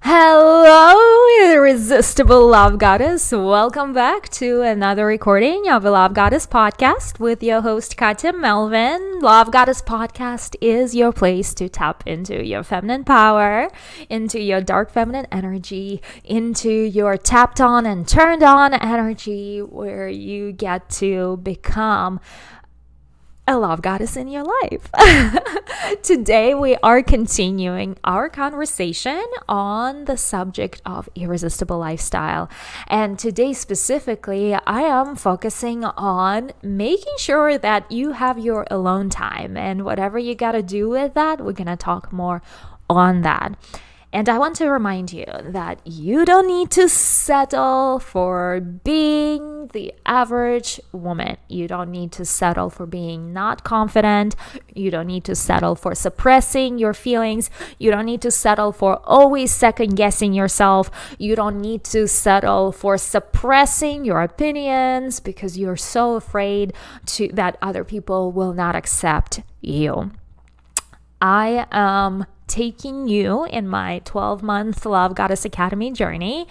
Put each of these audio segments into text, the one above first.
Hello, Irresistible Love Goddess. Welcome back to another recording of the Lovegodesss podcast with your host, Katya Melvin. Lovegodesss podcast is your place to tap into your feminine power, into your dark feminine energy, into your tapped on and turned on energy, where you get to become a love goddess in your life. Today, we are continuing our conversation on the subject of irresistible lifestyle. And today, specifically, I am focusing on making sure that you have your alone time. And whatever you got to do with that, we're going to talk more on that. And I want to remind you that you don't need to settle for being the average woman. You don't need to settle for being not confident. You don't need to settle for suppressing your feelings. You don't need to settle for always second guessing yourself. You don't need to settle for suppressing your opinions because you're so afraid that other people will not accept you. I am taking you in my 12-month Lovegodesss Academy journey,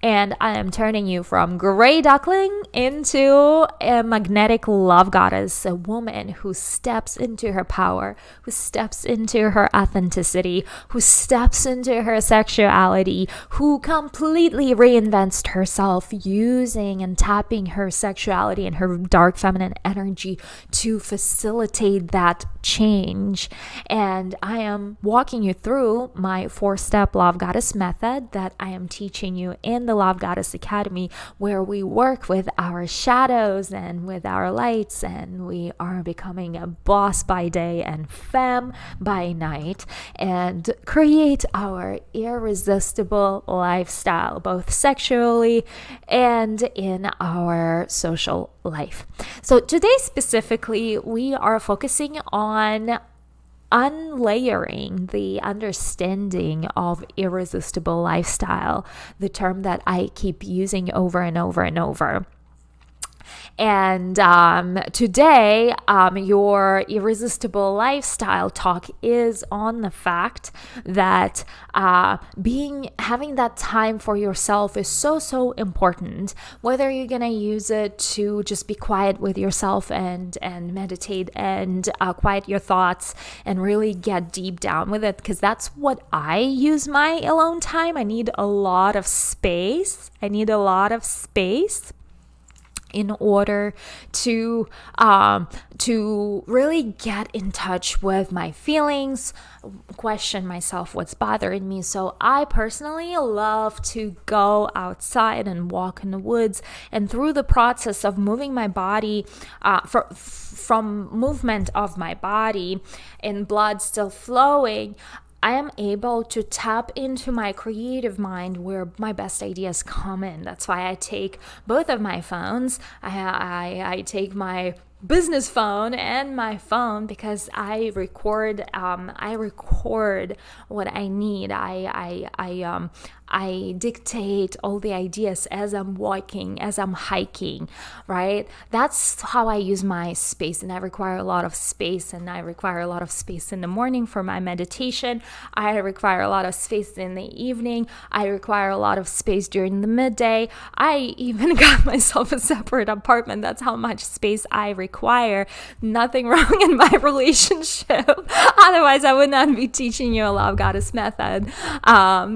and I am turning you from gray duckling into a magnetic Lovegodesss, a woman who steps into her power, who steps into her authenticity, who steps into her sexuality, who completely reinvents herself using and tapping her sexuality and her dark feminine energy to facilitate that change. And I am walking you through my 4-step Lovegodesss method that I am teaching you in the Lovegodesss Academy, where we work with our shadows and with our lights, and we are becoming a boss by day and femme by night, and create our irresistible lifestyle, both sexually and in our social life. So today specifically, we are focusing on unlayering the understanding of irresistible lifestyle, the term that I keep using over and over and over. And today, your irresistible lifestyle talk is on the fact that having that time for yourself is so important. Whether you're gonna use it to just be quiet with yourself and meditate and quiet your thoughts and really get deep down with it, because that's what I use my alone time. I need a lot of space. In order to really get in touch with my feelings, question myself what's bothering me. So I personally love to go outside and walk in the woods, and through the process of moving my body, from movement of my body and blood still flowing, I am able to tap into my creative mind where my best ideas come in. That's why I take both of my phones. I take my business phone and my phone, because I record what I need. I dictate all the ideas as I'm walking, as I'm hiking, right? That's how I use my space, and I require a lot of space, and I require a lot of space in the morning for my meditation. I require a lot of space in the evening. I require a lot of space during the midday. I even got myself a separate apartment. That's how much space I require. Nothing wrong in my relationship. Otherwise, I would not be teaching you a Lovegodesss method.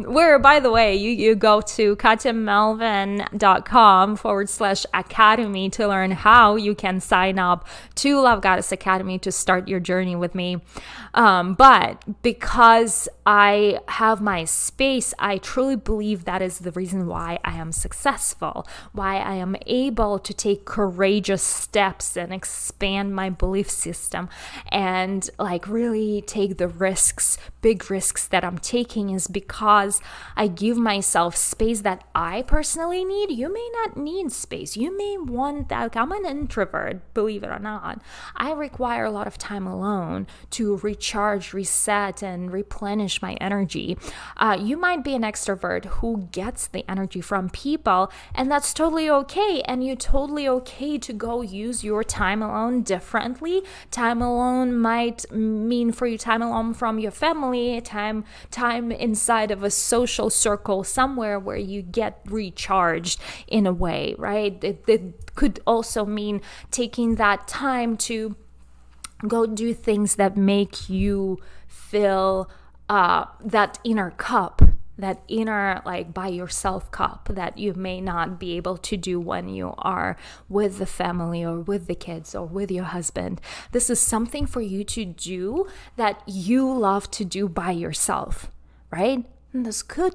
Where, by the way, you go to katyamelvin.com/academy to learn how you can sign up to Lovegodesss Academy to start your journey with me. But because I have my space, I truly believe that is the reason why I am successful, why I am able to take courageous steps and expand my belief system and really take the risks, big risks that I'm taking, is because I give myself space that I personally need. You may not need space. You may want that. I'm an introvert, believe it or not. I require a lot of time alone to recharge, reset, and replenish my energy. You might be an extrovert who gets the energy from people, and that's totally okay. And you're totally okay to go use your time alone differently. Time alone might mean for you time alone from your family, time inside of a social circle circle somewhere where you get recharged in a way, right? It could also mean taking that time to go do things that make you feel that inner cup, that inner like by yourself cup that you may not be able to do when you are with the family or with the kids or with your husband. This is something for you to do that you love to do by yourself, right? And this could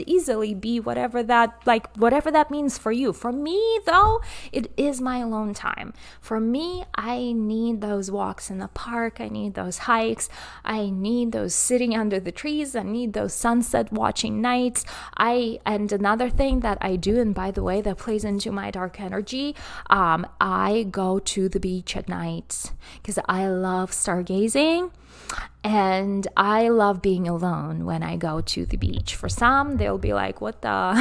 easily be whatever that means for you. For me, though, it is my alone time. For me, I need those walks in the park. I need those hikes. I need those sitting under the trees. I need those sunset watching nights. And another thing that I do, and by the way, that plays into my dark energy, I go to the beach at night because I love stargazing. And I love being alone when I go to the beach. For some, they'll be like, what the?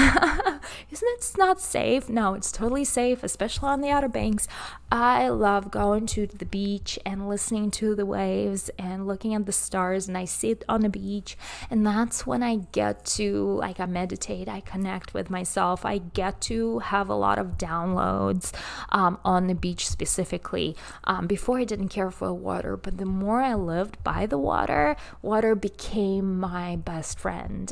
Isn't it not safe? No, it's totally safe, especially on the Outer Banks. I love going to the beach and listening to the waves and looking at the stars. And I sit on the beach. And that's when I get to, like, I meditate, I connect with myself. I get to have a lot of downloads on the beach specifically. Before I didn't care for water, but the more I lived by the water became my best friend.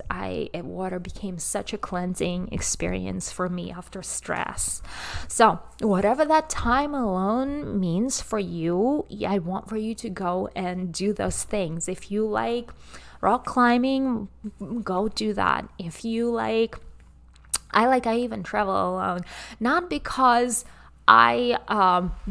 Water became such a cleansing experience for me after stress. So whatever that time alone means for you, I want for you to go and do those things. If you like rock climbing, go do that. If you like, I even travel alone, not because I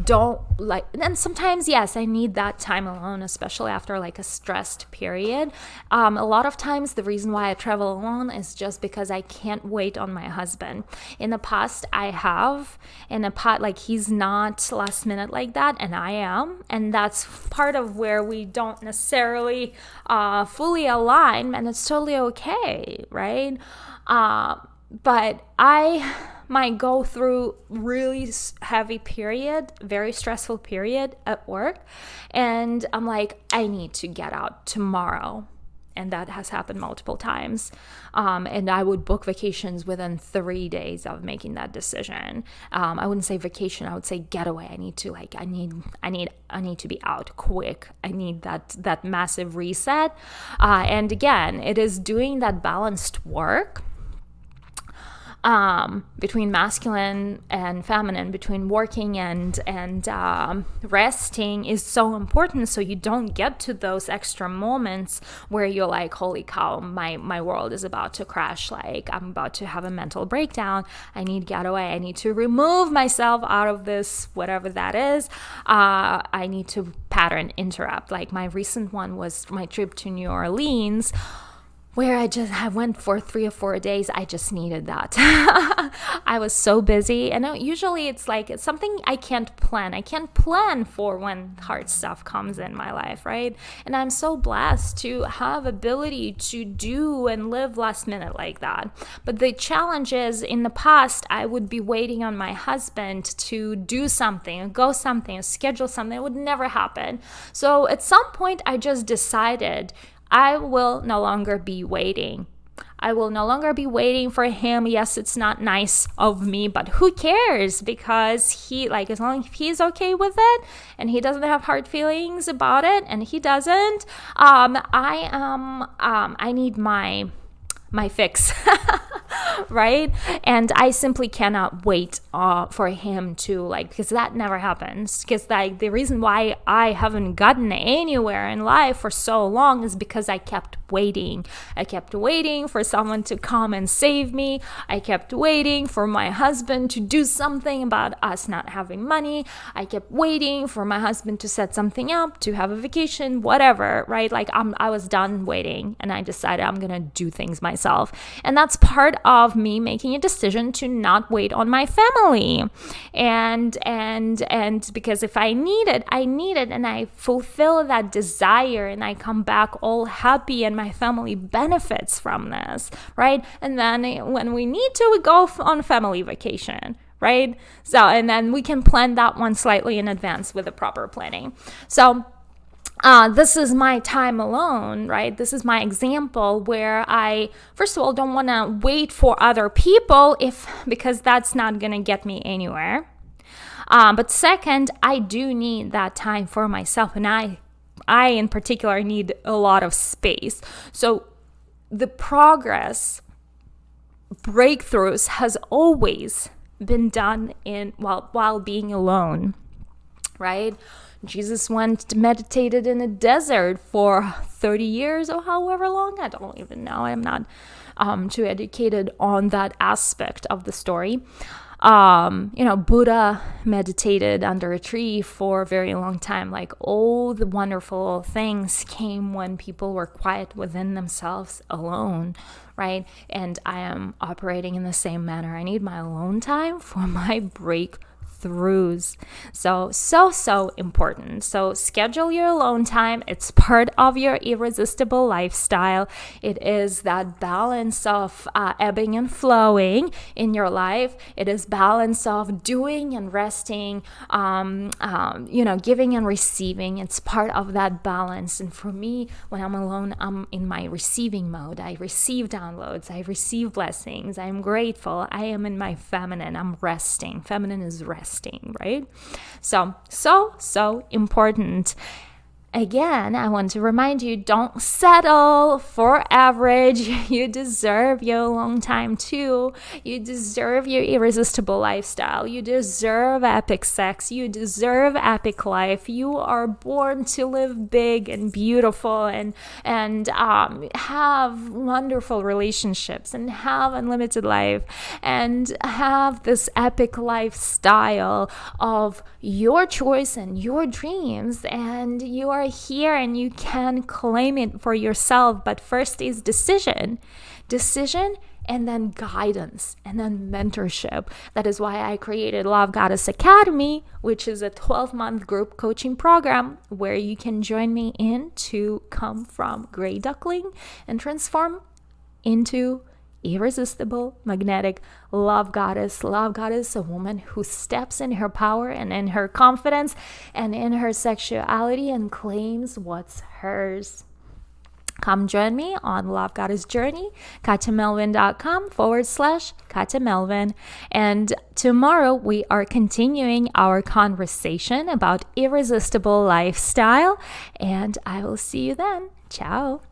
don't like, and sometimes, yes, I need that time alone, especially after like a stressed period. A lot of times the reason why I travel alone is just because I can't wait on my husband. In the past, I have, like he's not last minute like that, and I am, and that's part of where we don't necessarily fully align, and it's totally okay, right? But I might go through really heavy period, very stressful period at work. And I'm like, I need to get out tomorrow. And that has happened multiple times. And I would book vacations within 3 days of making that decision. I wouldn't say vacation, I would say getaway. I need to be out quick. I need that massive reset. And again, it is doing that balanced work between masculine and feminine, between working and resting is so important, so you don't get to those extra moments where you're like, holy cow, my world is about to crash, like I'm about to have a mental breakdown, I need getaway, I need to remove myself out of this, whatever that is. I need to pattern interrupt. Like my recent one was my trip to New Orleans, where I went for 3 or 4 days. I just needed that. I was so busy. And usually it's something I can't plan. I can't plan for when hard stuff comes in my life, right? And I'm so blessed to have ability to do and live last minute like that. But the challenge is, in the past, I would be waiting on my husband to do something, go something, schedule something. It would never happen. So at some point, I just decided I will no longer be waiting. I will no longer be waiting for him. Yes, it's not nice of me, but who cares? Because as long as he's okay with it and he doesn't have hard feelings about it, and he doesn't, I need my fix, right? And I simply cannot wait for him to, because that never happens. Because the reason why I haven't gotten anywhere in life for so long is because I kept waiting. I kept waiting for someone to come and save me. I kept waiting for my husband to do something about us not having money. I kept waiting for my husband to set something up, to have a vacation, whatever, right? I was done waiting, and I decided I'm gonna do things myself. And that's part of me making a decision to not wait on my family. And because if I need it, and I fulfill that desire, and I come back all happy, and my family benefits from this, right? And then when we need to, we go on family vacation, right? So, and then we can plan that one slightly in advance with the proper planning. So this is my time alone, right? This is my example where I, first of all, don't want to wait for other people because that's not going to get me anywhere. But second, I do need that time for myself, and I in particular need a lot of space. So the progress, breakthroughs has always been done while being alone, right? Jesus meditated in a desert for 30 years or however long. I don't even know. I'm not too educated on that aspect of the story. Buddha meditated under a tree for a very long time. Like, all the wonderful things came when people were quiet within themselves alone, right? And I am operating in the same manner. I need my alone time for my breakthroughs. So important. So schedule your alone time. It's part of your irresistible lifestyle. It is that balance of ebbing and flowing in your life. It is balance of doing and resting, giving and receiving. It's part of that balance. And for me, when I'm alone, I'm in my receiving mode. I receive downloads. I receive blessings. I'm grateful. I am in my feminine. I'm resting. Feminine is resting. Right? So important. Again, I want to remind you, don't settle for average. You deserve your alone time too. You deserve your irresistible lifestyle. You deserve epic sex. You deserve epic life. You are born to live big and beautiful and have wonderful relationships and have unlimited life and have this epic lifestyle of your choice and your dreams, and you are here and you can claim it for yourself. But first is decision, and then guidance, and then mentorship. That is why I created Lovegodesss Academy, which is a 12-month group coaching program where you can join me in to come from gray duckling and transform into irresistible, magnetic Lovegodesss. Lovegodesss, a woman who steps in her power and in her confidence and in her sexuality and claims what's hers. Come join me on Lovegodesss Journey, katyamelvin.com/katyamelvin. And tomorrow we are continuing our conversation about irresistible lifestyle, and I will see you then. Ciao.